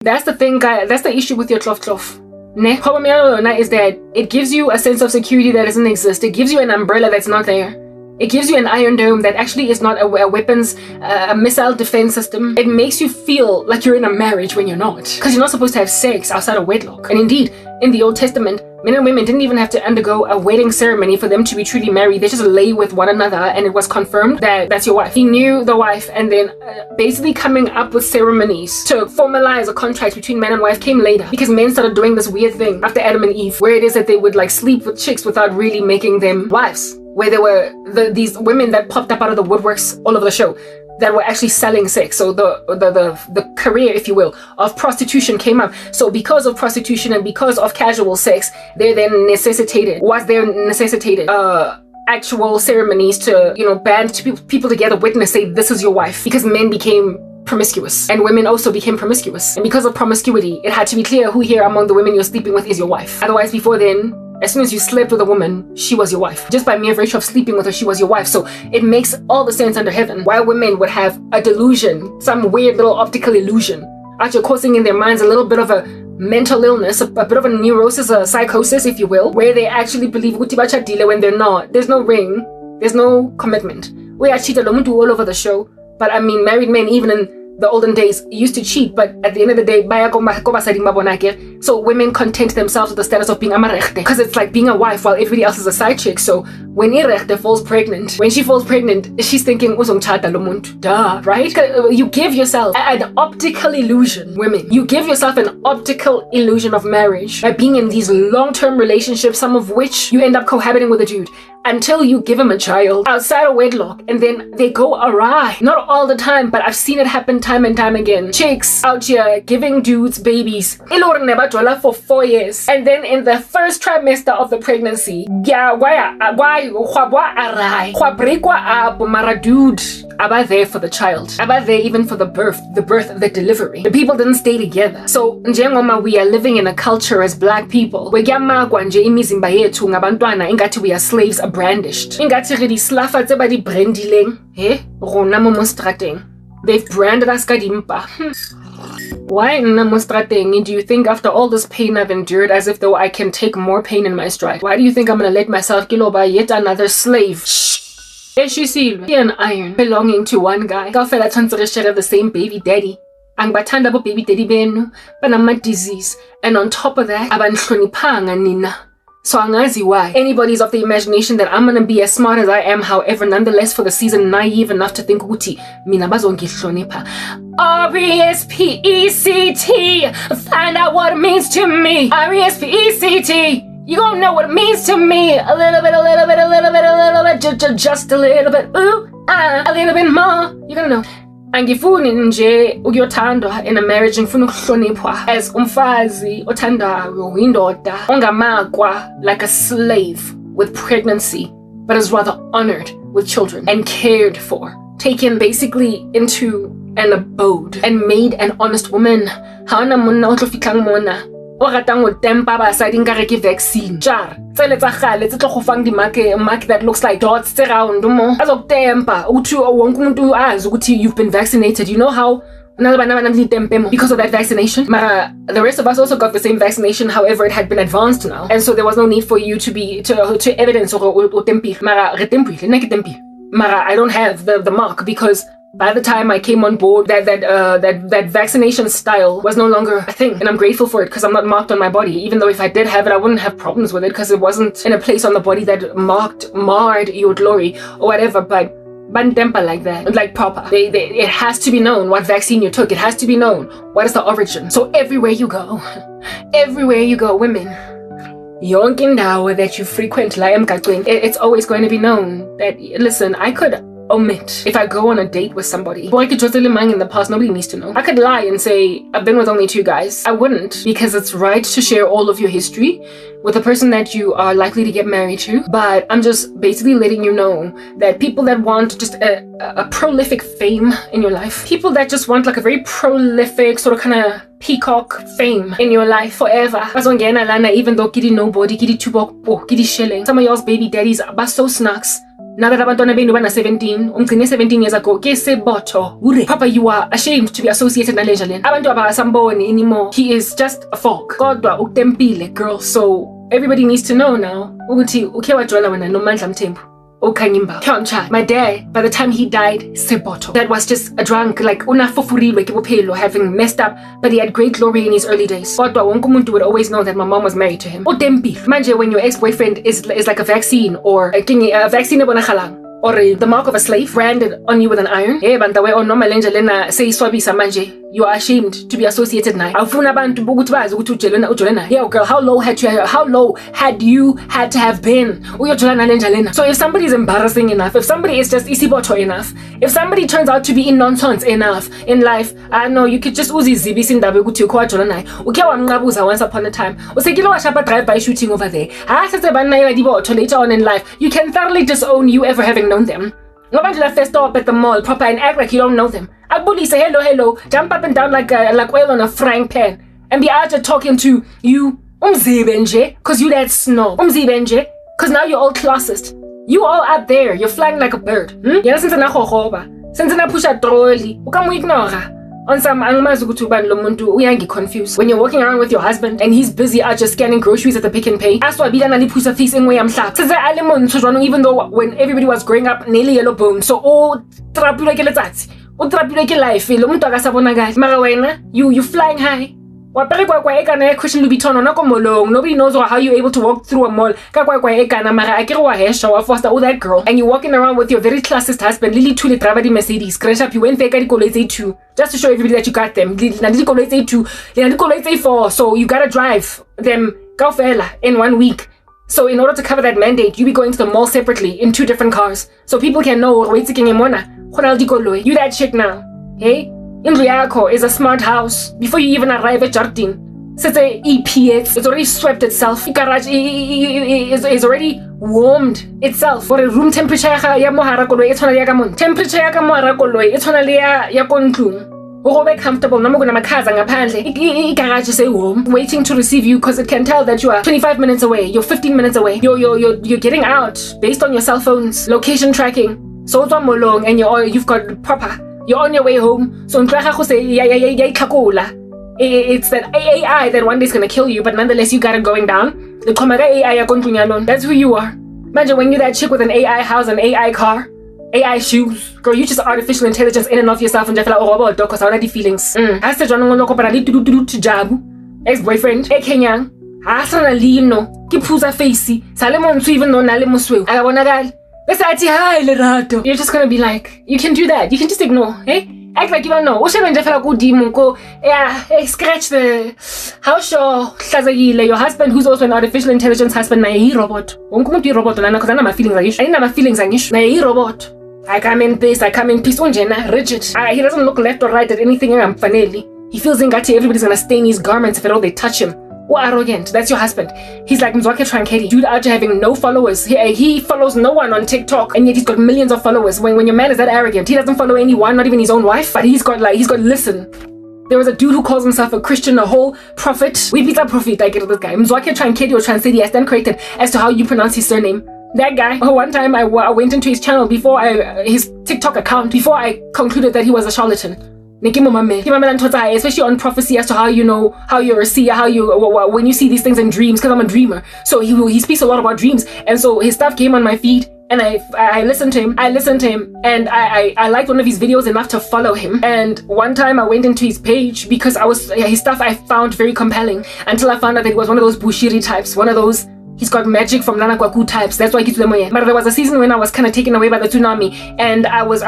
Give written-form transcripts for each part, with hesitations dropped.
That's the thing, guys. That's the issue with your tlof. Ne? Problem is that it gives you a sense of security that doesn't exist. It gives you an umbrella that's not there. It gives you an iron dome that actually is not a weapons, a missile defense system. It makes you feel like you're in a marriage when you're not. Because you're not supposed to have sex outside of wedlock. And indeed, in the Old Testament, men and women didn't even have to undergo a wedding ceremony for them to be truly married. They just lay with one another and it was confirmed that that's your wife. He knew the wife, and then basically coming up with ceremonies to formalize a contract between man and wife came later, because men started doing this weird thing after Adam and Eve, where it is that they would like sleep with chicks without really making them wives, where there were these women that popped up out of the woodworks all over the show that were actually selling sex. So the career, if you will, of prostitution came up. So because of prostitution and because of casual sex, there then necessitated actual ceremonies to, band people together, witness, say this is your wife, because men became promiscuous and women also became promiscuous. And because of promiscuity, it had to be clear who here among the women you're sleeping with is your wife. Otherwise, before then, as soon as you slept with a woman, she was your wife. Just by mere virtue of sleeping with her, she was your wife. So it makes all the sense under heaven why women would have a delusion, some weird little optical illusion, actually causing in their minds a little bit of a mental illness, a bit of a neurosis, a psychosis, if you will, where they actually believe uti bachadile when they're not. There's no ring, there's no commitment. We are cheated all over the show. But I mean, married men, even in the olden days, used to cheat, but at the end of the day, so women content themselves with the status of being amarechte, because it's like being a wife while everybody else is a side chick. So when Irechte falls pregnant, she's thinking, duh, right? You give yourself an optical illusion, women. You give yourself an optical illusion of marriage by being in these long-term relationships, some of which you end up cohabiting with a dude, until you give him a child outside of wedlock, and then they go awry. Not all the time, but I've seen it happen time and time again. Chicks out here giving dudes babies for 4 years, and then in the first trimester of the pregnancy, dude, about there for the child, about there even for the birth, the delivery. The people didn't stay together. So njengoma we are living in a culture as black people where imizimba yethu ngabantwana ingathi we are slaves brandished. Ingathi re di slafa tse ba di brandileng, rona mo strateng. They've branded us kadimpa. Why in strateng do you think after all this pain I've endured, as if though I can take more pain in my stride? Why do you think I'm gonna let myself kill by yet another slave? An iron belonging to one guy. Kaofela tshwantse re share the same baby daddy. Angibathanda bo baby daddy benu, banama disease, and on top of that, abanhloniphanga nina. So angazi why. Anybody's of the imagination that I'm gonna be as smart as I am, however, nonetheless for the season naive enough to think ukuthi mina bazongihlonipha. R-E-S-P-E-C-T. Find out what it means to me. R-E-S-P-E-C-T. You gonna know what it means to me. A little bit, just a little bit. Ooh, a little bit more. You're gonna know. Angifuni nje ukuyothandwa in a marriage, ngifuna ukuhloniphwa as umfazi othandayo, indoda ongamakwa like a slave with pregnancy, but is rather honored with children and cared for, taken basically into an abode and made an honest woman. Hana monna o tlo fitlang mona o ratang go tempa basadi nkare ke vaccine jar tsele tsa gale tse tlo go fang di mark that looks like dots tse round mo azokutempa uthi wonke umuntu azi ukuthi you've been vaccinated. You know how because of that vaccination. Mara, the rest of us also got the same vaccination, however it had been advanced now, and so there was no need for you to evidence or tempi. Mara, I don't have the mark, because by the time I came on board, that vaccination style was no longer a thing, and I'm grateful for it because I'm not marked on my body. Even though if I did have it, I wouldn't have problems with it because it wasn't in a place on the body that marred your glory or whatever. But bantempa like that, like proper. It has to be known what vaccine you took. It has to be known what is the origin. So everywhere you go, women, yonke indawo that you frequent la emgaqweni, it's always going to be known that, listen, I could omit if I go on a date with somebody. Or I could just in the past, nobody needs to know. I could lie and say I've been with only 2 guys. I wouldn't, because it's right to share all of your history with the person that you are likely to get married to. But I'm just basically letting you know that people that want just a prolific fame in your life, people that just want like a very prolific sort of kind of peacock fame in your life forever, even though kidi nobody, kidi tubok, kidi shilling. Some of y'all's baby daddies are so snacks. Now that abantwana benu bana 17, umgcine 17 years ago, ke sebotho. Papa, you are ashamed to be associated na lenja lena. Abantu abasamboni anymore. He is just a folk. Kodwa utempile, girl. So everybody needs to know now. Ukuthi uke wajola wena nomandla mthembu. Okanyimba. Kyancha. My dad, by the time he died, sebotho. Dad was just a drunk, like unafufurilwe ke bophelo, having messed up, but he had great glory in his early days. Kodwa wonke umuntu would always know that my mom was married to him. Utempile. Manje, when your ex-boyfriend is like a vaccine, or a vaccine ebonagalang, or the mark of a slave branded on you with an iron. Bantawe on noma lenja lena seyiswabisa manje. You are ashamed to be associated naye. Awufuna abantu ukuthi bazi ukuthi ujolena. Yo girl, how low had you had to have been? Uyojolana lenja lena. So if somebody is embarrassing enough, if somebody is just isibotho enough, if somebody turns out to be in nonsense enough in life, I know you could just uzizibisa indaba ukuthi ukwajola naye. Uke wamnqabuza once upon a time. Usekile washapa drive-by shooting over there. Sese banayo dibotho later on in life. You can thoroughly disown you ever having known them. Nobody left first stop at the mall proper and act like you don't know them. Abuli say hello, jump up and down like oil on a frying pan, and be out there talking to you umzibenje, cause you that snob. Umzibenje, cause now you're all classist. You all out there, you're flying like a bird. Yena since na khokhoba, since na pusha trolley, ukamu ignora. On some angmazi ukuthi ubani lo muntu uyangi confused. When you're walking around with your husband and he's busy out just scanning groceries at the Pick and Pay, aswabila naliphusa face engwe yamhlaba. Since alemon tsojwana, even though when everybody was growing up nearly yellow bone, so trapilwe ke letsatsi, trapilwe ke life, lo muntu akasabonakali. Mara wena, you flying high. Nobody knows how you're able to walk through a mall. All that girl. And you're walking around with your very classist husband, Lily Tuli Travadi Mercedes. Crash up, you went there, too. Just to show everybody that you got them. So you gotta drive them in 1 week. So in order to cover that mandate, you be going to the mall separately in 2 different cars. So people can know you that chick now. Hey? Indlu yakho is a smart house. Before you even arrive at Jardin, since a EPX, it's already swept itself. The garage is already warmed itself. For a room temperature ya mohara koloi, it's ya kamon. Temperature ya mohara koloi, it's ya kontlung. Be comfortable. No more makaza ngaphandle. Garage is warm, waiting to receive you because it can tell that you are 25 minutes away. You're 15 minutes away. You're getting out based on your cell phone's location tracking. So it's molong and you've got proper. You're on your way home. So it's that AI that one day is gonna kill you, but nonetheless you got it going down. That's who you are. Imagine when you're that chick with an AI house, an AI car, AI shoes. Girl, you just artificial intelligence in and of yourself and just like robot because I already feelings. Ex-boyfriend, Kenyang, Asana Lino, Kipuza facey, Salemon even no Nalemuswe. I wanna die. You're just gonna be like, you can do that. You can just ignore, eh? Act like you don't know. Scratch the house show. Your husband, who's also an artificial intelligence husband, na robot. Because I know my feelings are issue. I know my feelings are issue. Na robot. I come in peace. Rigid. He doesn't look left or right at anything. He feels everybody's gonna stain his garments if at all they touch him. Or arrogant. That's your husband. He's like Mzwake Trankedi. Dude out to having no followers. He follows no one on TikTok, and yet he's got millions of followers. When your man is that arrogant, he doesn't follow anyone, not even his own wife. But he's got listen. There was a dude who calls himself a Christian, a whole prophet. We beat that prophet. I get this guy. Mzwake Trankedi or Transedi. I stand corrected as to how you pronounce his surname. That guy. One time I went into his channel his TikTok account before I concluded that he was a charlatan. Especially on prophecy as to how you know, how you're a seer, when you see these things in dreams, because I'm a dreamer. So he speaks a lot about dreams, and so his stuff came on my feed, and I listened to him, and I liked one of his videos enough to follow him. And one time I went into his page because his stuff I found very compelling, until I found out that he was one of those bushiri types, one of those he's got magic from Nana Kwaku types. That's why he them. But there was a season when I was kind of taken away by the tsunami, and I was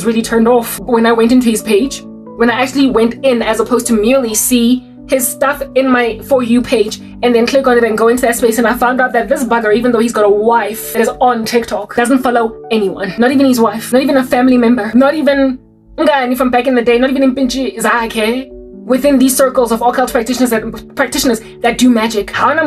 really turned off when I went into his page. When I actually went in, as opposed to merely see his stuff in my For You page and then click on it and go into that space, and I found out that this bugger, even though he's got a wife that is on TikTok, doesn't follow anyone. Not even his wife, not even a family member, not even Ngani from back in the day, not even Impinchi Zake. Within these circles of occult practitioners that do magic. Not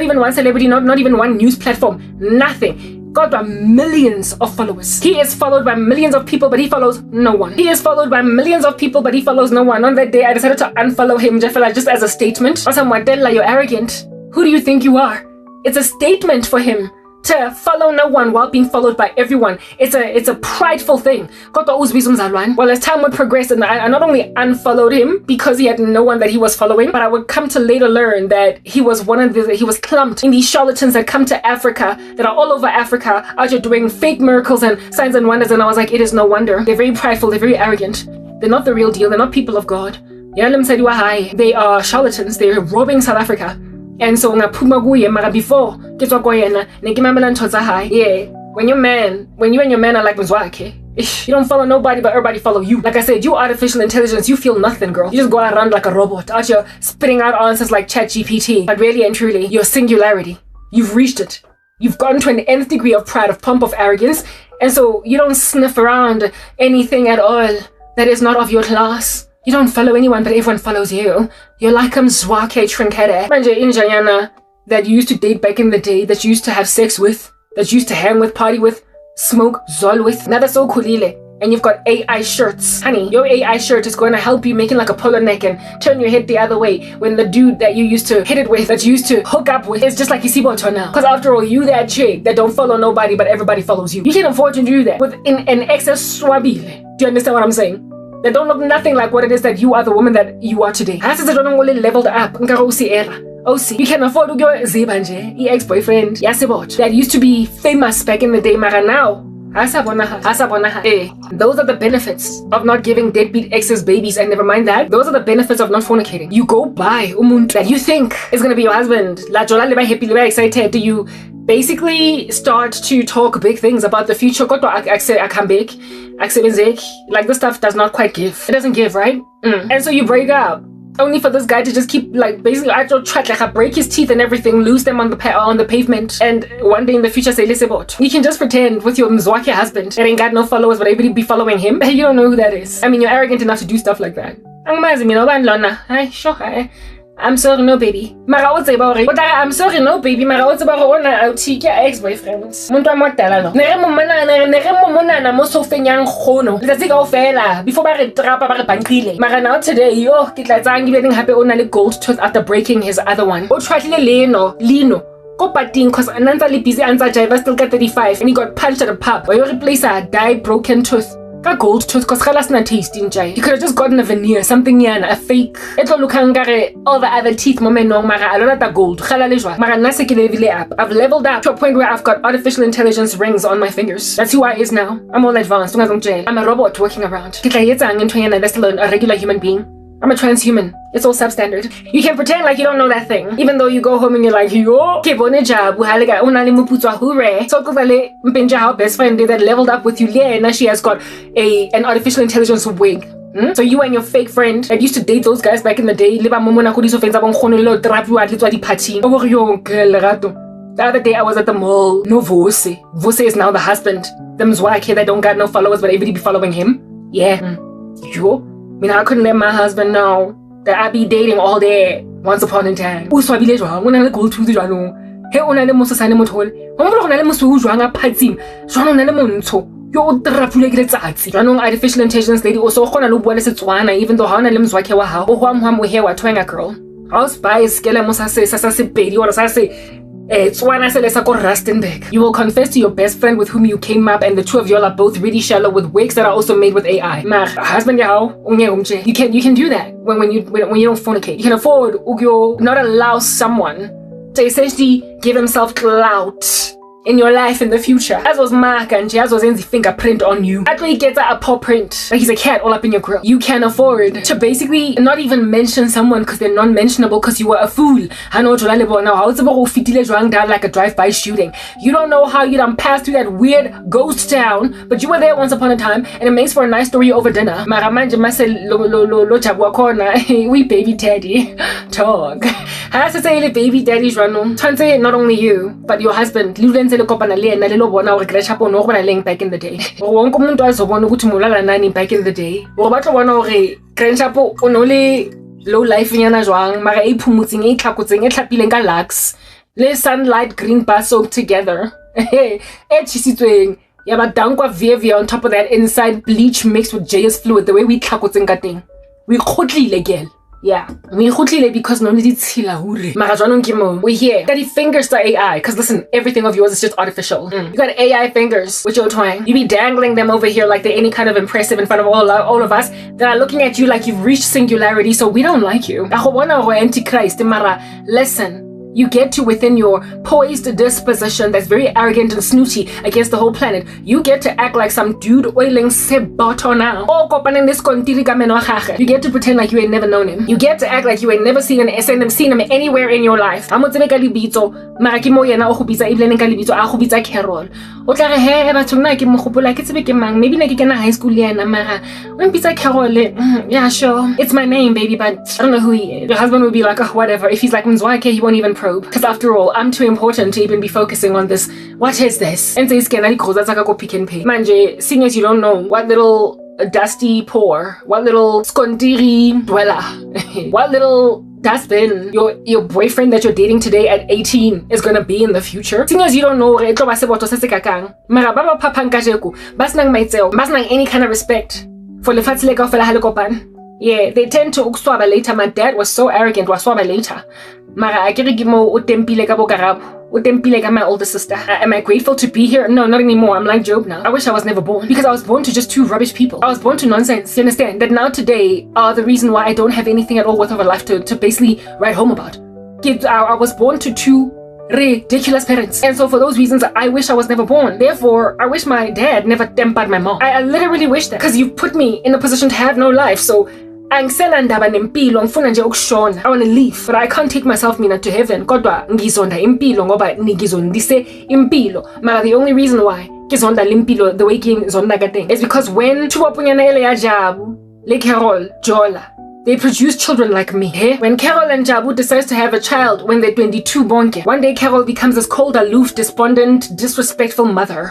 even one celebrity, not even one news platform, nothing. Got millions of followers. He is followed by millions of people, but he follows no one. He is followed by millions of people, but he follows no one. On that day, I decided to unfollow him just as a statement. You're arrogant. Who do you think you are? It's a statement for him to follow no one while being followed by everyone. It's a prideful thing. Well, as time would progress, and I not only unfollowed him because he had no one that he was following, but I would come to later learn that he was clumped in these charlatans that come to Africa, that are all over Africa, out here doing fake miracles and signs and wonders. And I was like, it is no wonder. They're very prideful. They're very arrogant. They're not the real deal. They're not people of God. They are charlatans. They're robbing South Africa. And so before when you and your man are like Mzwakhe, you don't follow nobody, but everybody follow you. Like I said, you artificial intelligence, you feel nothing, girl. You just go around like a robot, out here spitting out answers like ChatGPT. But really and truly, your singularity, you've reached it. You've gotten to an nth degree of pride, of pomp, of arrogance. And so you don't sniff around anything at all that is not of your class. You don't follow anyone, but everyone follows you. You're like Mzwakhe Trinkere. Manje injanyana that you used to date back in the day, that you used to have sex with, that you used to hang with, party with, smoke, zol with. Now that's so kulile. And you've got AI shirts. Honey, your AI shirt is going to help you make it like a polo neck and turn your head the other way when the dude that you used to hit it with, that you used to hook up with, is just like Isiboto now. Because after all, you that chick that don't follow nobody, but everybody follows you. You can afford to do that with an excess swabile. Do you understand what I'm saying? They don't look nothing like what it is that you are, the woman that you are today. As they don't leveled up. You can afford to go Zebanje, ex-boyfriend, Yasibot, that used to be famous back in the day, Mara now. Those are the benefits of not giving deadbeat exes babies, and never mind that. Those are the benefits of not fornicating. You go buy umuntu that you think is gonna be your husband. Excited. Do you basically start to talk big things about the future? Like this stuff does not quite give. It doesn't give, right? And so you break up. Only for this guy to just keep like basically break his teeth and everything, lose them on the pavement, and one day in the future say Lisebot. You can just pretend with your Mzwakhe husband that ain't got no followers, but everybody be following him. You don't know who that is. I mean, you're arrogant enough to do stuff like that. I'm sorry, no baby. I'm sorry, no baby. Ex-boyfriends. Mara now today, gold tooth after breaking his other one. Lino. Go bating cause Ananta busy answer driver still got 35 and he got punched at a pub. Or you replace a dyed broken tooth. Got gold tooth cause khalas na tasting jai. You could have just gotten a veneer, something yana, a fake. Etlo lukangare all the other teeth momeno mara alona ta gold. Khala lejwa. Mara nase ke level up. I've leveled up to a point where I've got artificial intelligence rings on my fingers. That's who I is now. I'm all advanced. I'm a robot walking around. That's alone a regular human being. I'm a transhuman. It's all substandard. You can pretend like you don't know that thing, even though you go home and you're like, yo, so best friend that leveled up with you, and now she has got an artificial intelligence wig. So you and your fake friend that used to date those guys back in the day, the other day I was at the mall. No Vose. Vose is now the husband. Them Mzwakhe that don't got no followers, but everybody be following him. Yeah. Yo. I mean, I couldn't let my husband know that I be dating all day once upon a time. Hey, artificial intelligence lady also even though girl. House by you will confess to your best friend with whom you came up, and the two of y'all are both really shallow with wigs that are also made with AI. Husband, you can do that when you don't fornicate. You can afford not allow someone to essentially give himself clout in your life in the future. As was Mark and as was Enzi fingerprint on you. After he gets a paw print, like he's a cat all up in your grill. You can afford to basically not even mention someone because they're non-mentionable because you were a fool. I know now how it's about down like a drive-by shooting. You don't know how you done passed through that weird ghost town, but you were there once upon a time, and it makes for a nice story over dinner. We baby daddy talk. I have to say baby daddy's run. Not only you, but your husband. Back in the day. Back in the day. Low life mara sunlight green bar soaked together. Hey, on top of that inside bleach mixed with JS fluid, the way we we Yeah. We because no need we're here. Got the fingers to AI. Cause listen, everything of yours is just artificial. You got AI fingers with your twang. You be dangling them over here like they're any kind of impressive in front of all of us that are looking at you like you've reached singularity, so we don't like you. Antichrist, Mara. Listen. You get to within your poised disposition that's very arrogant and snooty against the whole planet. You get to act like some dude oiling sebato now. You get to pretend like you ain't never known him. You get to act like you ain't never seen him anywhere in your life. Yeah, sure. It's my name, baby, but I don't know who he is. Your husband would be like, oh, whatever. If he's like, he won't even probe. Because after all, I'm too important to even be focusing on this. What is this? And say, go pick and pay. Manje, seeing as you don't know what little dusty pore, what little skondiri dweller, what little dustbin your boyfriend that you're dating today at 18 is gonna be in the future. Seeing as you don't know, any kind of respect for yeah, they tend to ukswaba later. My dad was so arrogant, waswaba later. Mara, I get gimo utempile kabo garab. Utempile ka my older sister. Am I grateful to be here? No, not anymore. I'm like Job now. I wish I was never born. Because I was born to just two rubbish people. I was born to nonsense. You understand? That now today are the reason why I don't have anything at all worth of a life to basically write home about. Kids, I was born to two ridiculous parents, and so for those reasons I wish I was never born. Therefore, I wish my dad never tempered my mom. I literally wish that, because you've put me in a position to have no life. So I want to leave, but I can't take myself to heaven. Kodwa ngizonda impilo ngoba ngizondise impilo. Mara the only reason why ngizonda limpilo the way ngizonda kadeng is because when tuwapunyana ele ya Jabu, le Carol, Jola, they produce children like me. Eh? When Carol and Jabu decides to have a child when they're 22 bonke, one day Carol becomes this cold, aloof, despondent, disrespectful mother.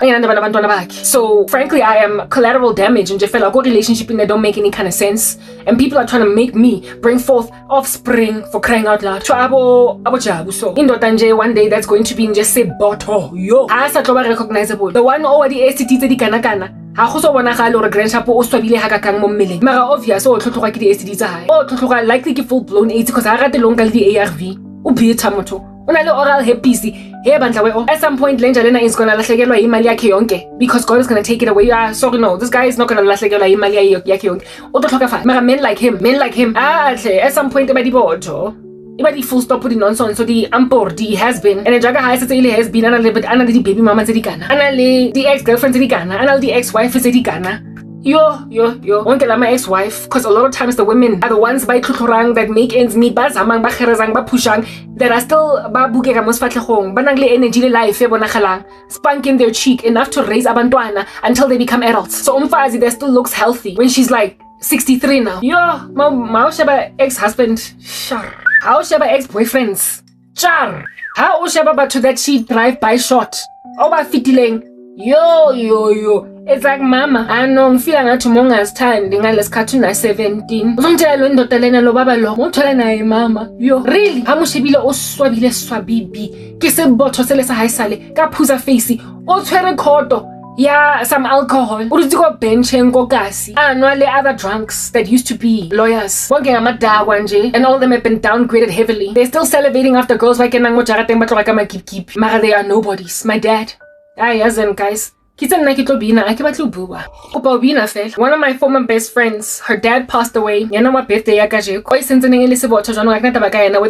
So frankly, I am collateral damage in Jeffela relationship that don't make any kind of sense. And people are trying to make me bring forth offspring for crying out loud. So abo Jabu. So in Dotanje, one day that's going to be in just say boto yo. Asa recognizable. The one already STT di kana. Ha go so bona ga le re grandship o swabile ha ka kang mo mmeleng mara obvious o tlhotlhoga ke di STD tsa hae o tlhotlhoga likely ke full blown AIDS because ha rate longa le di ARV o beatha motho una le oral herpes he bandla we at some point lenja lena is gonna lahlekelwa imali yakhe yonke because God is gonna take it away. Sorry, no, this guy is not gonna lahlekelwa imali yakhe yonke o tlhotlhoga fa mara men like him at some point ba di boto Ibadi full stop with the nonsense. So the ampor has been and a jaga has been and a little bit and the baby mama zedicana and the ex-girlfriend zedicana and the ex-wife zedicana. Yo, won't get my ex-wife, because a lot of times the women are the ones by tutorang that make ends meet bazamang bakherazang bapushang that are still babugeka mosfatlehong banangle energy life bonagalang spanking their cheek enough to raise abantwana until they become adults. So umfazi that still looks healthy when she's like 63 now. Yo, ma shaba ex-husband. Sure. How shaba ex-boyfriends? Char. How shaba to that she drive-by shot? Oba fitileng. Yo. It's like mama. I know I'm feeling at monga's time. Let's cut to 17. Don't tell you not telling no baba lo. Won't tell you mama. Yo, really? How much bile o swabile swabibi? Kese boto selesa high sale. Kapuza facey. O twere koto. Yeah, some alcohol. Urutiko bench and gokasi. And all the other drunks that used to be lawyers. Working at Madawanje, and all of them have been downgraded heavily. They're still salivating after girls like Enango Jaratem Batoraka keep. Mara, they are nobodies. My dad. Yes, and guys. One of my former best friends, her dad passed away. Whether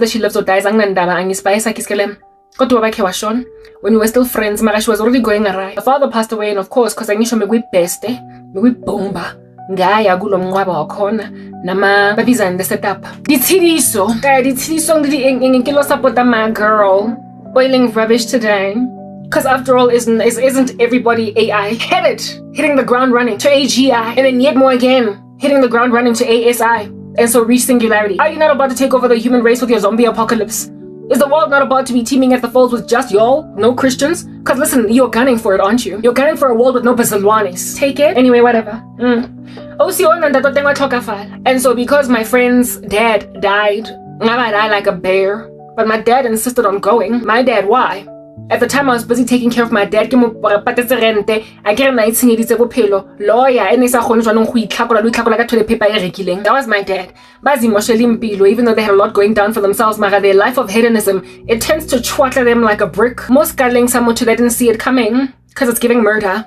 she lives or dies, when we were still friends, Mara, she was already going awry. Her father passed away, and of course, because I knew she was best, bomba. Ngaya gulo mngwaba wakhona nama babizana the setup. Dithidi song ngikilo support my girl boiling rubbish today. Because after all, isn't everybody AI? Hitting the ground running to AGI, and then yet more again, hitting the ground running to ASI, and so reach singularity. Are you not about to take over the human race with your zombie apocalypse? Is the world not about to be teeming at the folds with just y'all? No Christians? Because listen, you're gunning for it, aren't you? You're gunning for a world with no Basilwanis. Take it? Anyway, whatever. And so because my friend's dad died, I died like a bear, but my dad insisted on going. My dad, why? At the time, I was busy taking care of my dad. Lawyer, that was my dad. Even though they had a lot going down for themselves, their life of hedonism, it tends to chwatla them like a brick. Most cuddling someone to they didn't see it coming, because it's giving murder.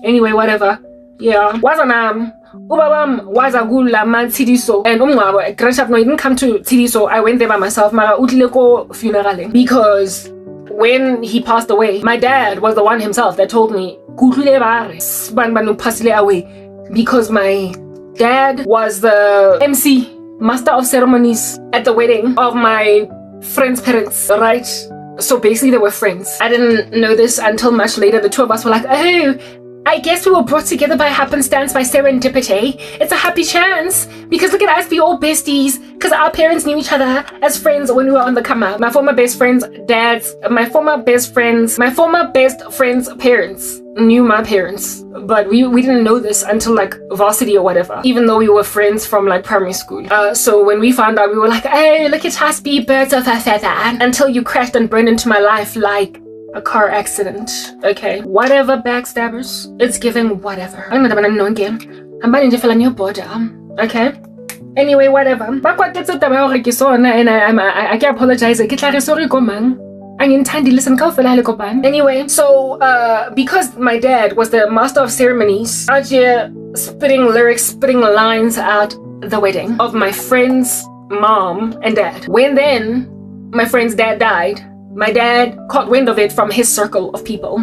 Anyway, whatever. Yeah. Ubabam waza kula man Tidiso and grandshap no didn't come to Tidiso. I went there by myself. Mara utleko funeral because when he passed away, my dad was the one himself that told me away because my dad was the MC, master of ceremonies at the wedding of my friend's parents, right? So basically they were friends. I didn't know this until much later. The two of us were like, oh, I guess we were brought together by happenstance, by serendipity. It's a happy chance because look at us, we all besties because our parents knew each other as friends when we were on the come up. My former best friend's parents knew my parents, but we didn't know this until like varsity or whatever, even though we were friends from like primary school. So when we found out, we were like, hey, look at us be birds of a feather until you crashed and burned into my life like a car accident. Okay, whatever, backstabbers. It's giving whatever. I'm not know again. I'm buying to fill in your border. Okay. Anyway, whatever. And I can apologize. Sorry, anyway, so because my dad was the master of ceremonies, out here spitting lyrics, spitting lines at the wedding of my friend's mom and dad. When then my friend's dad died, my dad caught wind of it from his circle of people.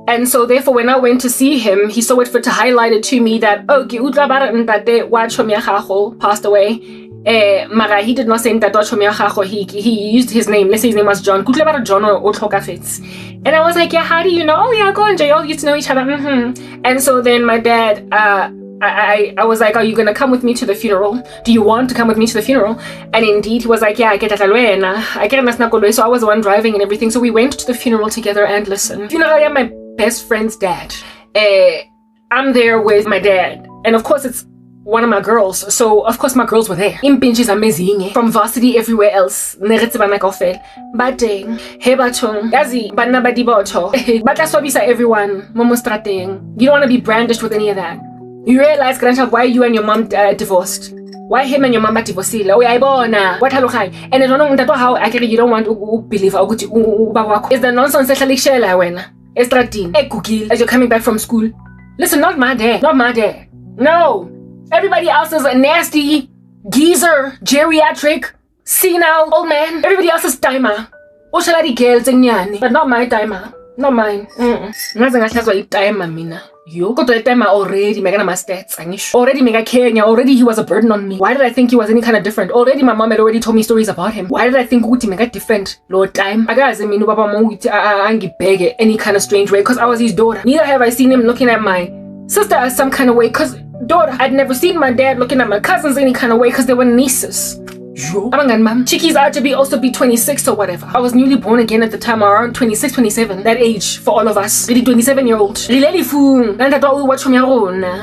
And so therefore when I went to see him, he saw it fit to highlight it to me that, oh, passed away. Mara, he did not say that he used his name. Let's say his name was John. And I was like, yeah, how do you know? Oh yeah, go and Jay, y'all used to know each other. And so then my dad, I was like, are you gonna come with me to the funeral? Do you want to come with me to the funeral? And indeed, he was like, yeah, I get it. So I was the one driving and everything. So we went to the funeral together and listened. Funeral, yeah, my best friend's dad. I'm there with my dad. And of course, it's one of my girls. So of course, my girls were there. Impinch is amazing. From varsity everywhere else. But everyone. You don't want to be brandished with any of that. You realize, grandchild, why you and your mom divorced? Why him and your mom divorced? Oh, yeah, what hello, hi. And I don't know how actually you don't want to believe. It's the nonsense that as you're coming back from school. Listen, not my dad. No. Everybody else is a nasty, geezer, geriatric, senile, old man. Everybody else is timer. But not my timer. Not mine. Yo, already making my stats. Already mega Kenya. Already he was a burden on me. Why did I think he was any kind of different? Already my mom had already told me stories about him. Why did I think he mega different? Lord time. I guys, I mean, beg any kind of strange way because I was his daughter. Neither have I seen him looking at my sister as some kind of way because daughter. I'd never seen my dad looking at my cousins any kind of way because they were nieces. Chickies are to be 26 or whatever. I was newly born again at the time, around 26, 27. That age for all of us. Really 27-year-old.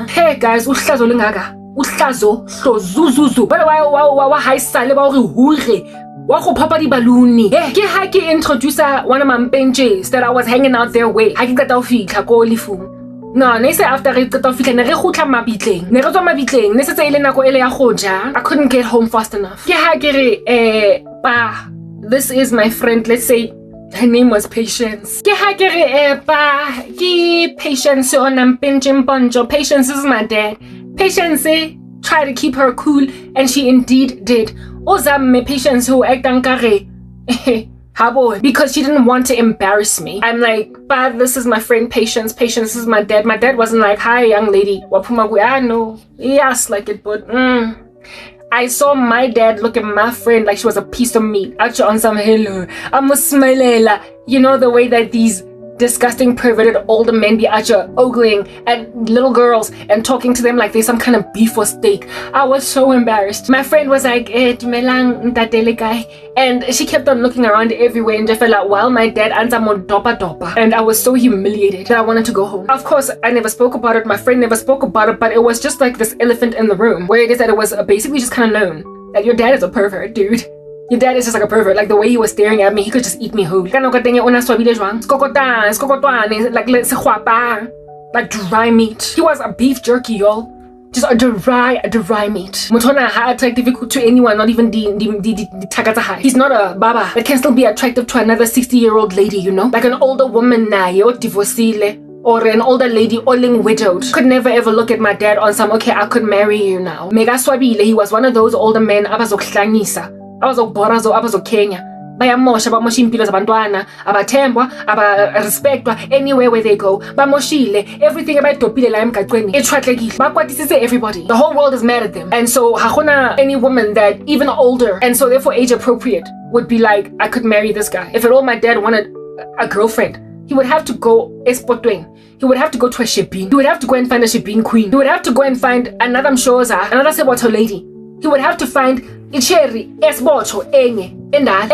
Hey guys, uhlazo lingaga. Uhlazo hlozuzuzu. Wa high sale ba re hure. Wa go papa di balloon. Ke ha ke introduce one of my benches that I was hanging out their way. Ha ke qeta ho fihla ko lifu. No, ne se after re qeta ho fihla ne re khutla mabitleng. Ne re tswa mabitleng, ne se tse ile nako ele ya go ja. I couldn't get home fast enough. Ke ha ke re this is my friend, let's say her name was Patience. Ke ha ke re ke Patience on mpinjim bonjo. Patience is my dad. Patience try to keep her cool and she indeed did. Ozamme Patience who ekdankare. Because she didn't want to embarrass me. I'm like, but this is my friend Patience. Patience is my dad. My dad wasn't like, hi, young lady. No. Yes, like it, but I saw my dad look at my friend like she was a piece of meat. Actually, on some hello. I'm a smilela. You know the way that these disgusting, perverted older men be ogling at little girls and talking to them like they're some kind of beef or steak. I was so embarrassed. My friend was like, and she kept on looking around everywhere and just felt like, while my dad answered more dopa. And I was so humiliated that I wanted to go home. Of course, I never spoke about it. My friend never spoke about it, but it was just like this elephant in the room where it is that it was basically just kind of known that your dad is a pervert, dude. Your dad is just like a pervert. Like the way he was staring at me, he could just eat me whole. Like dry meat. He was a beef jerky, y'all. Just a dry meat. Mutona ha attractive to anyone, not even the tagata high. He's not a baba that can still be attractive to another 60-year-old lady, you know? Like an older woman na yo divorcile. Or an older lady oling widowed. Could never ever look at my dad on some, okay, I could marry you now. Mega swabile, he was one of those older men abazokuhlanyisa, abazokuborazo, abazokenya. Bayamosha, bamosha impilo zabantwana, abathembwa, abarespectwa anywhere where they go. Bamoshile, everything about topile la emgaqweni. Etshwatlekile. Bakwatisise everybody. The whole world is mad at them. And so hakuna any woman that even older and so therefore age appropriate would be like, I could marry this guy. If at all my dad wanted a girlfriend, he would have to go espotweng. He would have to go to a shebeen. He would have to go and find a shebeen queen. He would have to go and find another mshoza, another seboto lady. He would have to find icheri esboto enye endala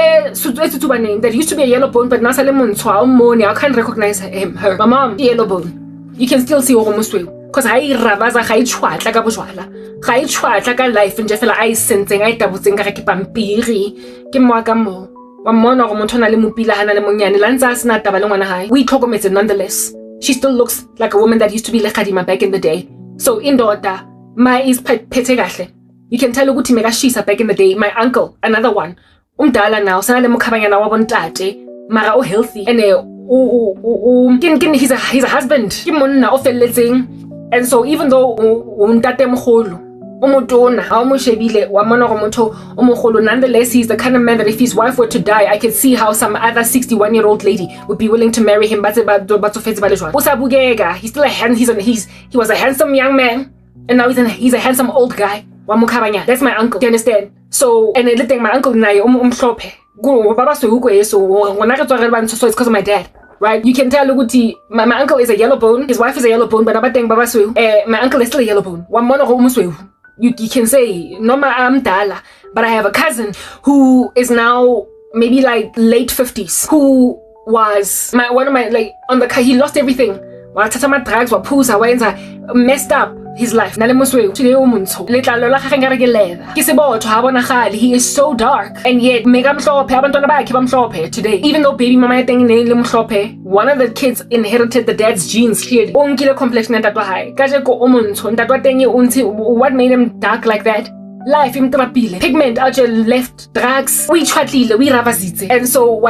that used to be a yellow bone, but now I can't recognize her. My mom, yellow bone. You can still see Omuswe. Because I ravaza I chwat like a bujwala. I chwat like a life and Jeffela I sensing I tabuting a pampiri. Kimwagamo. We talk nonetheless. She still looks like a woman that used to be lekadima back in the day. So in daughter, my is petegahle. You can tell Uguti mega shisa back in the day. My uncle, another one. Umdala now, sana mukabanyana wabontate, mara o healthy. And he's a husband. And so even though umtate mkhulu nonetheless, he's the kind of man that if his wife were to die, I could see how some other 61-year-old lady would be willing to marry him. He's still he was a handsome young man, and now he's a handsome old guy. That's my uncle. Do you understand? So, and I my uncle so it's because of my dad. Right? You can tell my uncle is a yellow bone, his wife is a yellow bone, but my uncle is still a yellow bone. You can say, no, I'm Dala, but I have a cousin who is now maybe like late 50s, who was he lost everything. Drugs, messed up his life. He is so dark, and yet today, even though baby mama one of the kids inherited the dad's genes clearly. What made him dark like that? Life pigment left, drugs, we ravazite. And so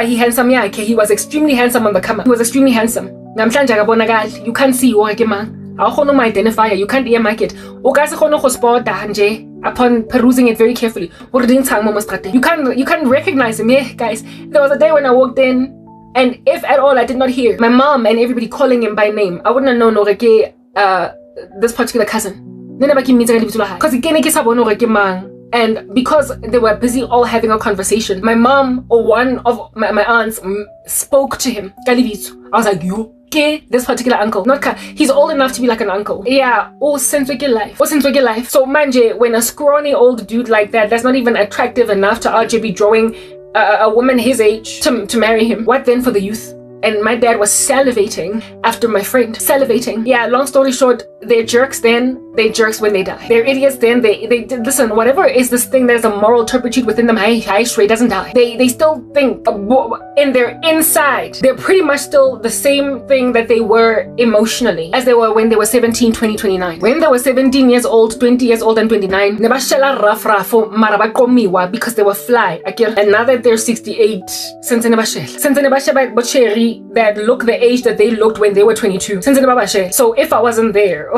he handsome, he was extremely handsome on the camera. He was extremely handsome. You can't see my identifier, you can't earmark it. Upon perusing it very carefully. You can't recognize him. Yeah, guys. There was a day when I walked in, and if at all I did not hear my mom and everybody calling him by name, I wouldn't have known this particular cousin. And because they were busy all having a conversation, my mom or one of my aunts spoke to him. I was like, yo, this particular uncle. He's old enough to be like an uncle. Yeah, since life. So manje, when a scrawny old dude like that's not even attractive enough to RJ be drawing a woman his age to marry him, what then for the youth? And my dad was salivating after my friend. Salivating. Yeah, long story short, they're jerks then, they're jerks when they die. They're idiots then, they listen, whatever is this thing there's a moral turpitude within them, Straight doesn't die. They still think in their inside, they're pretty much still the same thing that they were emotionally as they were when they were 17, 20, 29. When they were 17 years old, 20 years old, and 29, because they were fly. And now that they're 68, that look the age that they looked when they were 22. So if I wasn't there,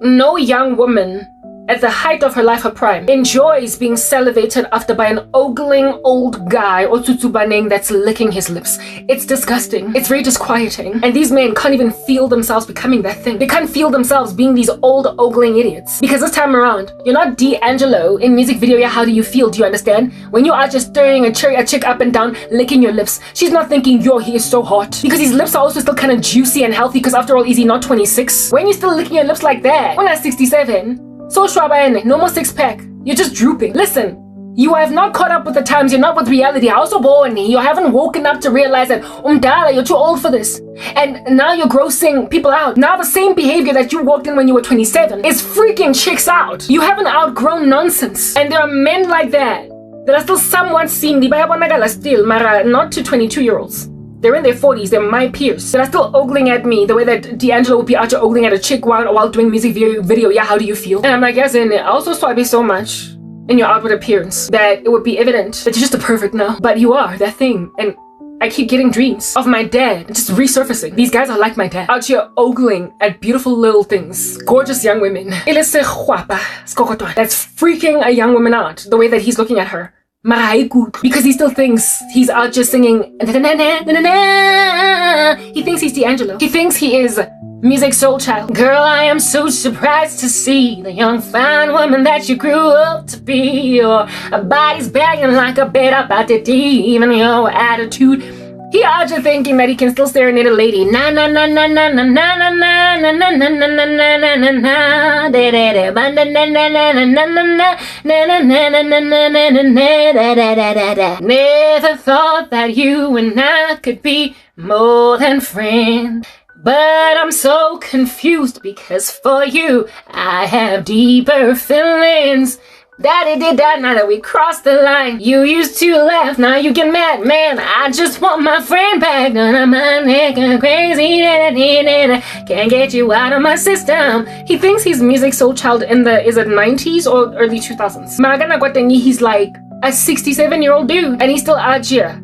no young woman at the height of her life, her prime, enjoys being salivated after by an ogling old guy or tutubaneng that's licking his lips. It's disgusting. It's very disquieting. And these men can't even feel themselves becoming that thing. They can't feel themselves being these old ogling idiots. Because this time around, you're not D'Angelo in music video. Yeah, how do you feel? Do you understand? When you are just stirring a chick up and down, licking your lips, she's not thinking, yo, he is so hot. Because his lips are also still kind of juicy and healthy, because after all, is he not 26? When you're still licking your lips like that, when I'm 67, so no more six-pack. You're just drooping. Listen, you have not caught up with the times. You're not with reality. Also born. You haven't woken up to realize that you're too old for this. And now you're grossing people out. Now the same behavior that you walked in when you were 27 is freaking chicks out. You haven't outgrown nonsense. And there are men like that that are still somewhat seemly, bayabonakala still, mara not to 22-year-olds. They're in their 40s, they're my peers, that are still ogling at me the way that D'Angelo would be out there ogling at a chick while doing music video. Yeah, how do you feel? And I'm like, yes, and I also swipe you so much in your outward appearance that it would be evident that you're just a pervert now. But you are that thing, and I keep getting dreams of my dad just resurfacing. These guys are like my dad, out here ogling at beautiful little things, gorgeous young women. That's freaking a young woman out, the way that he's looking at her. Because he still thinks he's out just singing. He thinks he's D'Angelo. He thinks he is music soul child. Girl, I am so surprised to see the young fine woman that you grew up to be. Your body's banging like a bed about to even your attitude. He out here thinking that he can still serenade a lady. Na na na na na na na na na na na na na na na na na na da da da na na na na na na na na na na na na na. Never thought that you and I could be more than friends. But I'm so confused because for you I have deeper feelings. Daddy did that, now that we crossed the line. You used to laugh, now you get mad. Man, I just want my friend back. Gonna my neck crazy. Can't get you out of my system. He thinks he's music soul child in the, is it 90s or early 2000s? Magana Gwatengi, he's like a 67-year-old dude and he's still out here.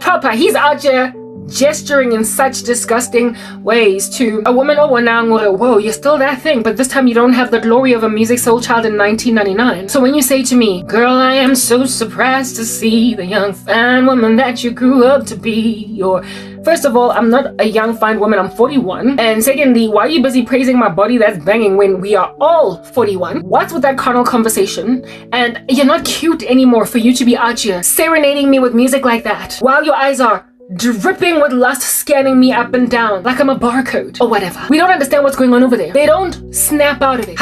Papa, he's out here gesturing in such disgusting ways to a woman. Oh, now, whoa, you're still that thing, but this time you don't have the glory of a music soul child in 1999. So when you say to me, girl, I am so surprised to see the young fine woman that you grew up to be, or first of all, I'm not a young fine woman, I'm 41. And secondly, why are you busy praising my body that's banging when we are all 41? What's with that carnal conversation? And you're not cute anymore for you to be out here serenading me with music like that while your eyes are dripping with lust, scanning me up and down like I'm a barcode or whatever. We don't understand what's going on over there. They don't snap out of it.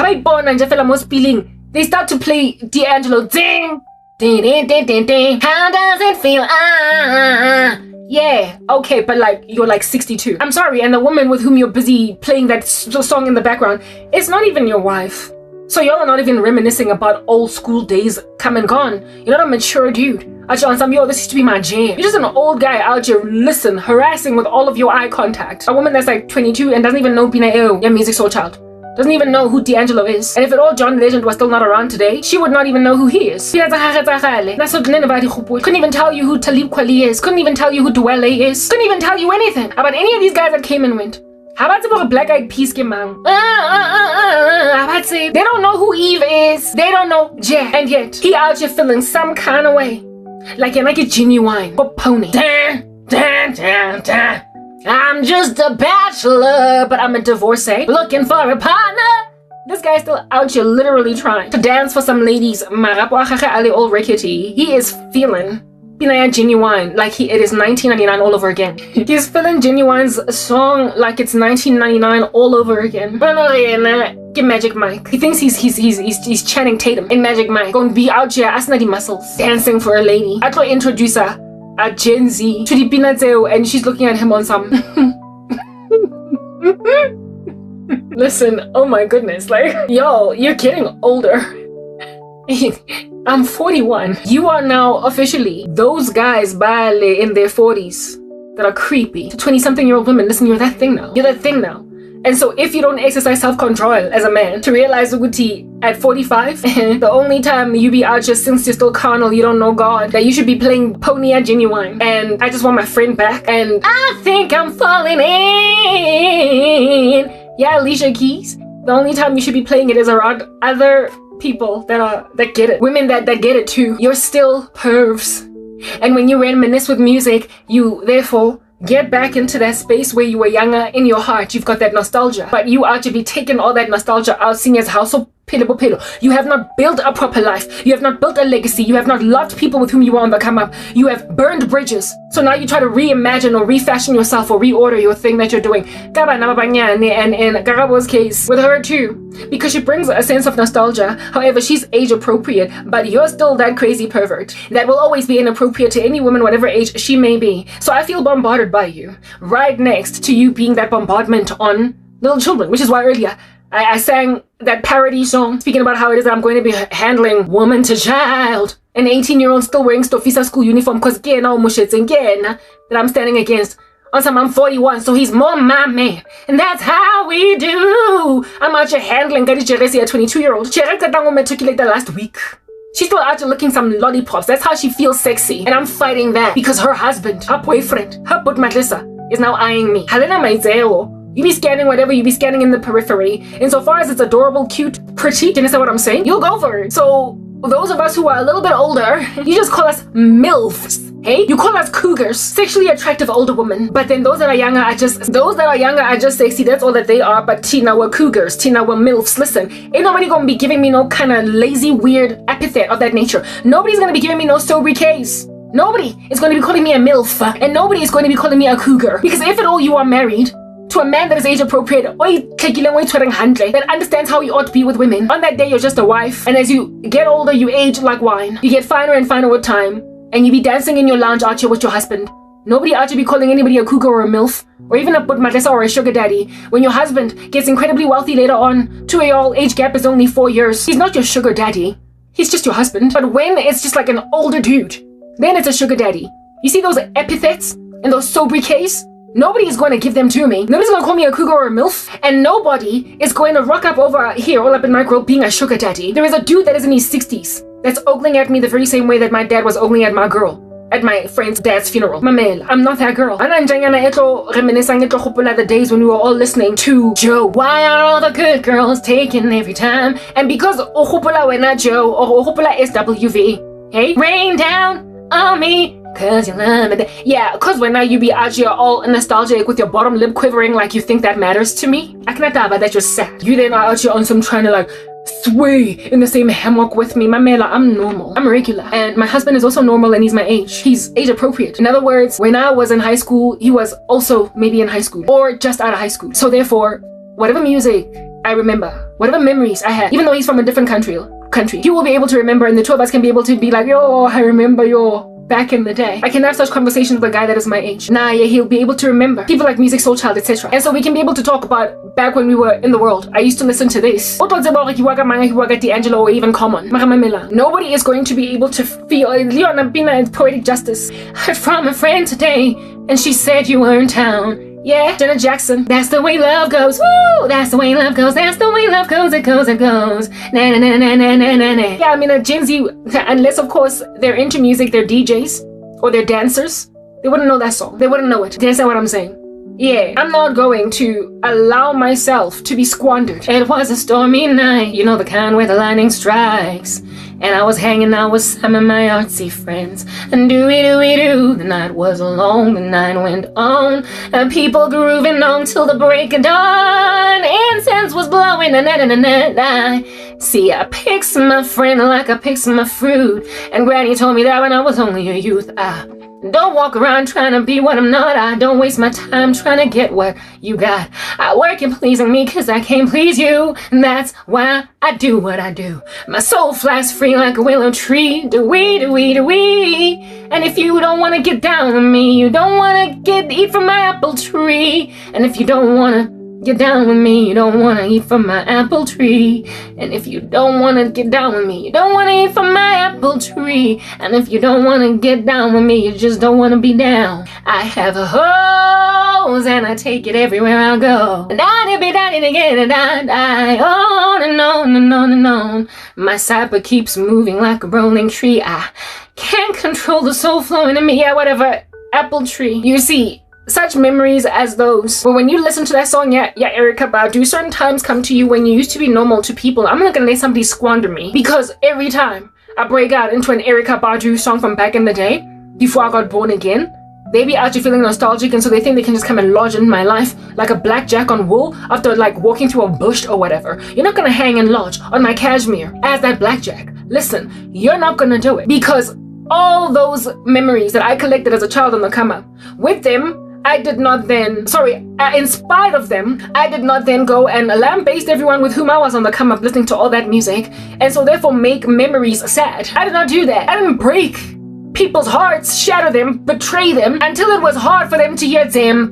They start to play D'Angelo. Ding, ding, ding, ding, ding, ding. How does it feel? Yeah, okay, but like you're like 62. I'm sorry, and the woman with whom you're busy playing that song in the background, it's not even your wife. So y'all are not even reminiscing about old school days come and gone. You're not a mature dude. Yo, this used to be my jam. You're just an old guy out here, harassing with all of your eye contact. A woman that's like 22 and doesn't even know your music soul child. Doesn't even know who D'Angelo is. And if at all John Legend was still not around today, she would not even know who he is. Couldn't even tell you who Talib Kweli is. Couldn't even tell you who Dwele is. Couldn't even tell you anything about any of these guys that came and went. How about a Black Eyed Peas man? They don't know who Eve is. They don't know Jack. And yet, he out here feeling some kind of way. Like you're like a genuine pony. I'm just a bachelor, but I'm a divorcee looking for a partner. This guy's still out here literally trying to dance for some ladies. All rickety. He is feeling Genuine like it is 1999 all over again. He's feeling Genuine's song like it's 1999 all over again. Get Magic Mike. He thinks he's Channing Tatum in Magic Mike. Gonna be out here asking the muscles, dancing for a lady. I try to introduce her, a Gen Z, to the Pinateo, and she's looking at him on some. Listen, oh my goodness, like, yo, you're getting older. I'm 41. You are now officially those guys in their 40s that are creepy to 20-something-year-old women. Listen, you're that thing now. You're that thing now. And so if you don't exercise self-control as a man to realize Uguti at 45, the only time you be out just since you're still carnal, you don't know God, that you should be playing Pony at Genuine. And I just want my friend back. And I think I'm falling in. Yeah, Alicia Keys. The only time you should be playing it is around other people that get it. Women that get it too. You're still pervs. And when you reminisce with music, you therefore get back into that space where you were younger. In your heart, you've got that nostalgia. But you are to be taking all that nostalgia out, seeing as how so pillow. You have not built a proper life. You have not built a legacy. You have not loved people with whom you were on the come up. You have burned bridges. So now you try to reimagine or refashion yourself or reorder your thing that you're doing. And in Garabo's case, with her too, because she brings a sense of nostalgia. However, she's age appropriate, but you're still that crazy pervert that will always be inappropriate to any woman, whatever age she may be. So I feel bombarded by you, right next to you being that bombardment on little children, which is why earlier I sang that parody song speaking about how it is that I'm going to be handling woman to child. An 18-year-old still wearing Stofisa school uniform because that I'm standing against. On some, I'm 41, so he's more my man. And that's how we do. I'm out here handling Gadi Jeresi, a 22-year-old. She matriculated last week. She's still out here looking some lollipops. That's how she feels sexy. And I'm fighting that because her husband, her boyfriend, her but Madlisa, is now eyeing me. Halena Maizeo. You be scanning whatever you be scanning in the periphery. Insofar as it's adorable, cute, pretty, do you understand what I'm saying? You'll go for it. So those of us who are a little bit older, you just call us MILFs. Hey, you call us cougars, sexually attractive older women. But then those that are younger are just sexy. That's all that they are. But Tina, we're cougars. Tina, we're MILFs. Listen, ain't nobody gonna be giving me no kind of lazy, weird epithet of that nature. Nobody's gonna be giving me no sobriquets. Nobody is going to be calling me a MILF, and nobody is going to be calling me a cougar. Because if at all you are married to a man that is age appropriate, that understands how you ought to be with women, on that day you're just a wife. And as you get older, you age like wine. You get finer and finer with time. And you be dancing in your lounge out here with your husband. Nobody out here be calling anybody a cougar or a MILF, or even a Madlesa or a sugar daddy. When your husband gets incredibly wealthy later on, 2-year-old age gap is only 4 years. He's not your sugar daddy. He's just your husband. But when it's just like an older dude, then it's a sugar daddy. You see those epithets and those sobriquets? Nobody is going to give them to me. Nobody's going to call me a cougar or a MILF. And nobody is going to rock up over here all up in my grill being a sugar daddy. There is a dude that is in his 60s that's ogling at me the very same way that my dad was ogling at my girl at my friend's dad's funeral. Mamela, I'm not that girl. The days when we were all listening to Joe. Why are all the good girls taken every time? And because we're not Joe or SWV, hey, rain down on me. Cause you love me. Yeah, cause when now you be out here all nostalgic with your bottom lip quivering like you think that matters to me. I cannot doubt that you're sad. You then are out here on some trying to like sway in the same hammock with me. Mamela, I'm normal. I'm regular. And my husband is also normal and he's my age. He's age appropriate. In other words, when I was in high school, he was also maybe in high school or just out of high school. So therefore, whatever music I remember, whatever memories I have, even though he's from a different country, he will be able to remember, and the two of us can be able to be like, yo, I remember your back in the day. I can have such conversations with a guy that is my age. Nah, yeah, he'll be able to remember people like Music Soul Child, etc. And so we can be able to talk about back when we were in the world. I used to listen to this. D'Angelo or even Common. Nobody is going to be able to feel poetic justice. Heard from a friend today, and she said you were in town. Yeah, Janet Jackson. That's the way love goes. Woo! That's the way love goes. That's the way love goes. It goes, it goes. Na na na na na na na. Yeah, I mean, a Gen Z, unless of course they're into music, they're DJs or they're dancers, they wouldn't know that song. They wouldn't know it. Do you understand what I'm saying? Yeah, I'm not going to allow myself to be squandered. It was a stormy night, you know, the kind where the lightning strikes. And I was hanging out with some of my artsy friends. And do-we-do-we-do, the night was long, the night went on. And people grooving on till the break of dawn. Incense was blowing, na-na-na-na-na. See, I picked my friend like I picked my fruit. And Granny told me that when I was only a youth. Don't walk around trying to be what I'm not. I don't waste my time trying to get what you got. I work in pleasing me cause I can't please you. And that's why I do what I do. My soul flies free like a willow tree. Do-we, do-we, do-we. And if you don't want to get down with me, you don't want to eat from my apple tree. And if you don't want to get down with me, you don't want to eat from my apple tree. And if you don't want to get down with me, you don't want to eat from my apple tree. And if you don't want to get down with me, you just don't want to be down. I have a hose and I take it everywhere I go. And I be dying again and I die on and on and on and on. My cypher keeps moving like a rolling tree. I can't control the soul flowing in me. Yeah, whatever. Apple tree. You see, such memories as those. But when you listen to that song, yeah, Erykah Badu, certain times come to you when you used to be normal to people. I'm not gonna let somebody squander me. Because every time I break out into an Erykah Badu song from back in the day, before I got born again, they be actually feeling nostalgic, and so they think they can just come and lodge in my life like a blackjack on wool after like walking through a bush or whatever. You're not gonna hang and lodge on my cashmere as that blackjack. Listen, you're not gonna do it. Because all those memories that I collected as a child on the come up, with them, I did not then, in spite of them, I did not then go and lambaste everyone with whom I was on the come up listening to all that music, and so therefore make memories sad. I did not do that. I didn't break people's hearts, shatter them, betray them, until it was hard for them to hear them.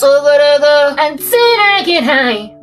until I get high.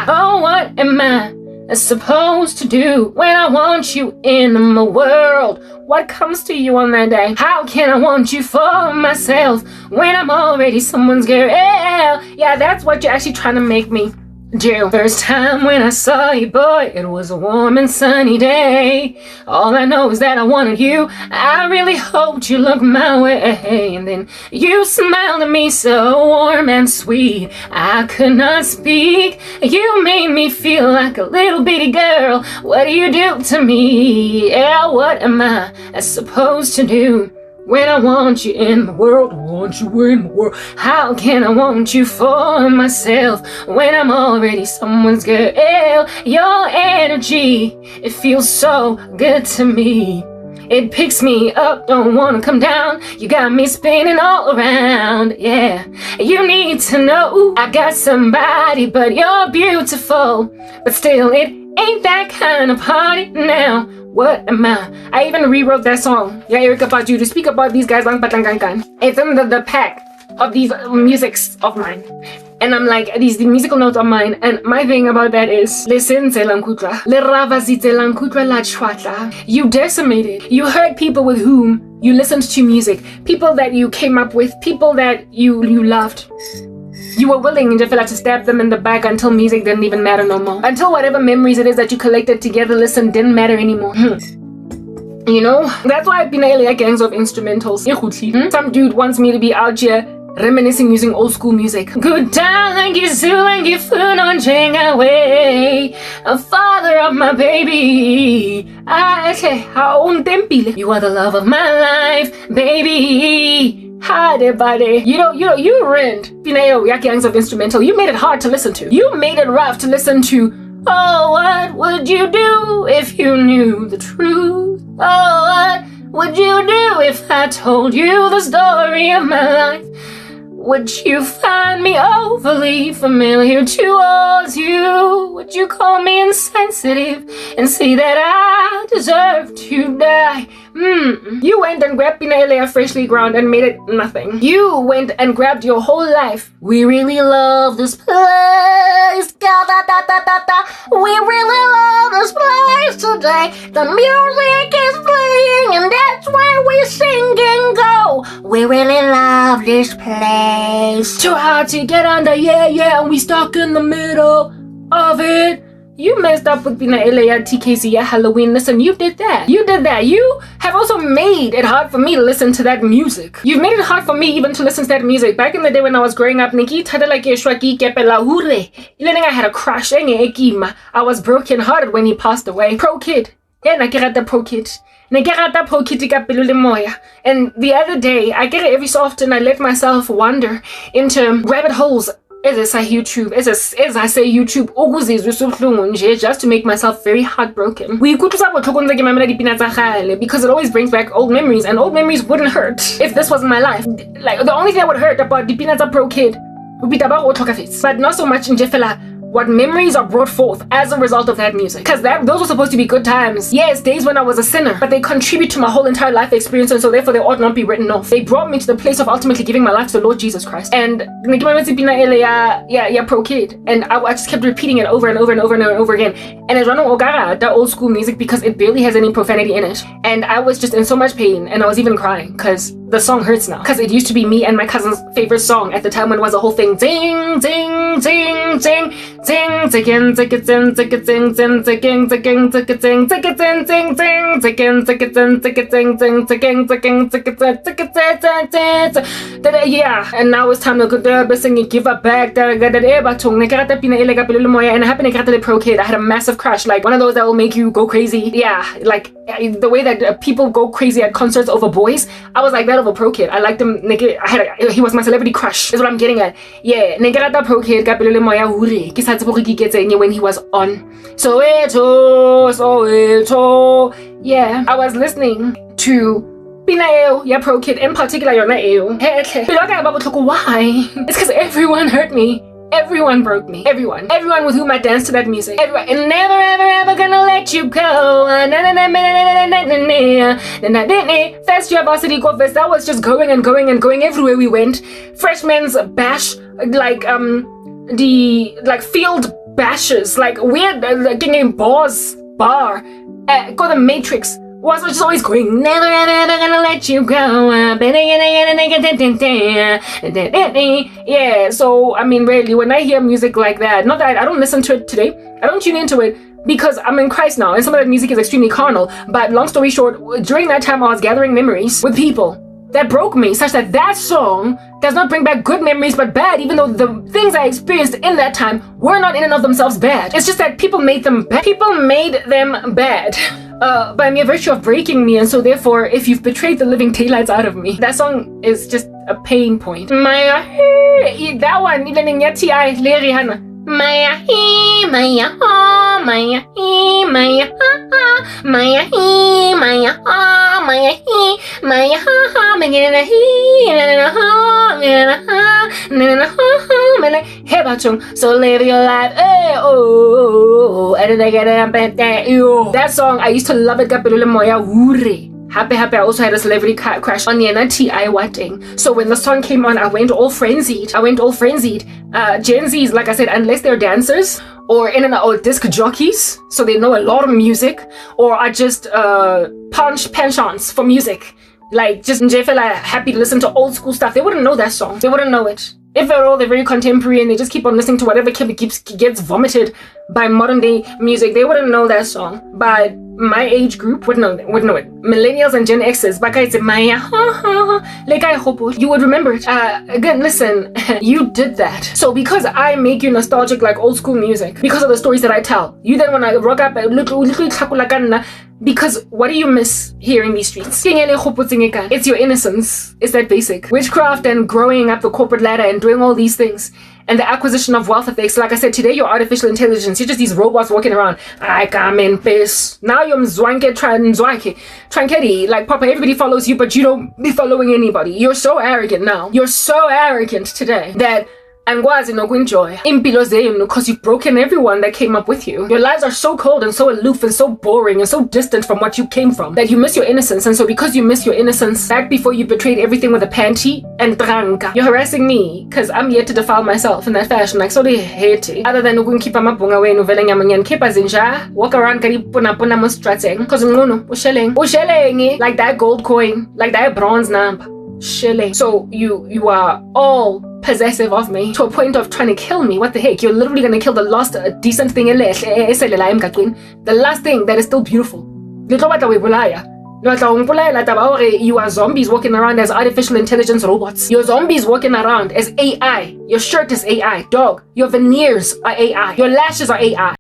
Oh, what am I supposed to do when I want you in my world? What comes to you on that day? How can I want you for myself when I'm already someone's girl? Yeah, that's what you're actually trying to make me do. First time when I saw you, boy, it was a warm and sunny day. All I know is that I wanted you. I really hoped you looked my way. And then you smiled at me so warm and sweet, I could not speak. You made me feel like a little bitty girl. What do you do to me? Yeah, what am I supposed to do when I want you in the world? I want you in the world. How can I want you for myself when I'm already someone's girl? Your energy, it feels so good to me. It picks me up, don't wanna come down. You got me spinning all around, yeah. You need to know I got somebody, but you're beautiful. But still, it ain't that kind of party now. What am I? I even rewrote that song. Yeah, Eric, about you to speak about these guys. It's in the pack of these musics of mine. And I'm like, the musical notes are mine. And my thing about that is, you decimated. You hurt people with whom you listened to music. People that you came up with. People that you loved. You were willing to stab them in the back until music didn't even matter no more. Until whatever memories it is that you collected together, listen, didn't matter anymore. You know? That's why I've been a gangs of instrumentals. Some dude wants me to be out here reminiscing using old school music. Good time, a father of my baby. You are the love of my life, baby. Hi, buddy. You ruined gangs of instrumental. You made it hard to listen to. You made it rough to listen to. Oh, what would you do if you knew the truth? Oh, what would you do if I told you the story of my life? Would you find me overly familiar towards you? Would you call me insensitive and say that I deserve to die? You went and grabbed Pinalea freshly ground and made it nothing. You went and grabbed your whole life. We really love this place. We really love this place today. The music is playing and that's why we sing and go. We really love this place. Too hard to get under, yeah, and we stuck in the middle of it. You messed up with Pinalea TKC at Halloween. Listen, you did that. You have also made it hard for me to listen to that music. You've made it hard for me even to listen to that music. Back in the day when I was growing up, I had a crush. I was broken hearted when he passed away. Pro kid. Yeah, the pro kid. And the other day, I get it every so often, I let myself wander into rabbit holes. As I say YouTube, just to make myself very heartbroken. Because it always brings back old memories, and old memories wouldn't hurt if this wasn't my life. Like, the only thing that would hurt about the Peanuts Pro Kid would be but not so much in Jeffela. What memories are brought forth as a result of that music. Because those were supposed to be good times. Yes, days when I was a sinner, but they contribute to my whole entire life experience, and so therefore they ought not be written off. They brought me to the place of ultimately giving my life to the Lord Jesus Christ. And pro kid. And I just kept repeating it over and over and over and over again. And it's Rano Ogara, the old school music, because it barely has any profanity in it. And I was just in so much pain, and I was even crying because the song hurts now. Because it used to be me and my cousin's favorite song at the time when it was a whole thing. Zing, zing, zing, zing. Zing, zing, zing, zing, zing, zing, zing, zing, zing, zing, zing, zing, zing, zing, zing, zing, zing, zing, zing, zing, yeah. And now it's time to go sing and give up back. And I happened to get pro kid. I had a massive crush, like one of those that will make you go crazy. Yeah, like the way that people go crazy at concerts over boys. I was like that over pro kid. I liked him. He was my celebrity crush. Is what I'm getting at. Yeah, pro kid when he was on Soweto. Yeah, I was listening to Pinao, yeah, pro kid, in particular, you're not you. Why? It's because everyone hurt me. Everyone broke me. Everyone with whom I danced to that music. Everyone. And never, ever, ever gonna let you go. Fest University Go Fest. That was just going and going and going everywhere we went. Freshmen's bash like the field bashes, like weird getting boss bar. Go the Matrix. Was just always going, never ever gonna let you go. Yeah, so I mean, really, when I hear music like that, not that I don't listen to it today, I don't tune into it because I'm in Christ now, and some of that music is extremely carnal. But long story short, during that time, I was gathering memories with people that broke me, such that that song does not bring back good memories but bad, even though the things I experienced in that time were not in and of themselves bad. It's just that people made them bad. People made them bad. By mere virtue of breaking me, and so therefore, if you've betrayed the living daylights out of me, that song is just a pain point. Maya, that one, even in Yati, Larry Hannah. Maya, Maya, Maya, Maya, Maya, Maya, Maya, Maya, so live your life. That song, I used to love it. Happy, I also had a celebrity crush on Yena T.I. Watting. So when the song came on, I went all frenzied. Gen Zs, like I said, unless they're dancers or or disc jockeys, so they know a lot of music, or are just penchants for music, like just happy to listen to old school stuff, they wouldn't know that song. They wouldn't know it. If they're very contemporary and they just keep on listening to whatever gets vomited by modern day music, they wouldn't know that song. But my age group would know it. Millennials and Gen X's, you would remember it. Again, listen, you did that. So because I make you nostalgic like old school music, because of the stories that I tell, you then want to rock up because what do you miss here in these streets? It's your innocence. It's that basic. Witchcraft and growing up the corporate ladder and doing all these things. And the acquisition of wealth effects. Like I said, today you're artificial intelligence. You're just these robots walking around. I come in peace. Now you're Tranketi. Like, Papa, everybody follows you, but you don't be following anybody. You're so arrogant now. You're so arrogant today that angwazi nokunjoy impilo zenu because you've broken everyone that came up with you. Your lives are so cold and so aloof and so boring and so distant from what you came from that you miss your innocence. And so because you miss your innocence, back before you betrayed everything with a panty and dranka, you're harassing me because I'm yet to defile myself in that fashion. Like, so they hate it. Other than ukunkipa mabunga wenu vele nyamanyan kipa zinja, walk around kari puna mustrating because usheleng like that gold coin, like that bronze number. Shilling. So you are all possessive of me to a point of trying to kill me. What the heck? You're literally gonna kill the last decent thing, the last thing that is still beautiful. You are zombies walking around as artificial intelligence robots. You're zombies walking around as AI. Your shirt is AI. Dog, your veneers are AI. Your lashes are AI.